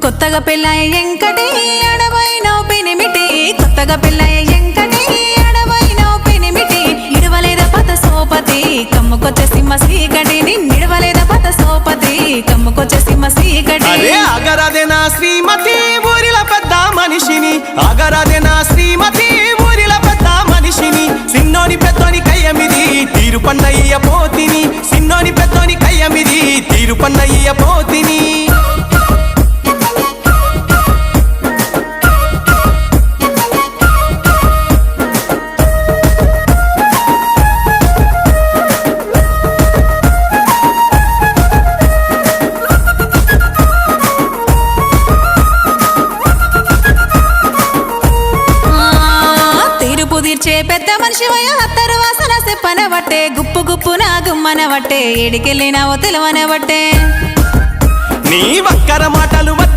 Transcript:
కొత్తగా పెళ్ళాయ ఎంకటి అడవైనో పెనిమిటి కొత్తగా పెళ్ళాయ ఎంకటి అడవైనో పెనిమిటి ఇడవలేద పత సోపతి కమ్ముకొచ్చే సింహ సీకటిని నిడవలేద పత సోపతి కమ్ముకొచ్చే సింహ సీకటి అగరాదే నా శ్రీమతి ఊరిల పెద్ద మనిషిని అగరాదే నా శ్రీమతి ఊరిల పెద్ద మనిషిని సిన్నోని పెద్దోని కయ్యమిది తీరు పన్నయ్య పోతిని సిన్నోని పెద్దోని కయ్యమిది తీరు పన్నయ్య పోతిని తీర్చే పెద్ద మనిషి అత్తరు వాసన చెప్పనబట్టే గుప్పు గుప్పు నా గుమ్మనబట్టే ఏడికెళ్ళినావో తెలవనబట్టే నీ వక్కర మాటలు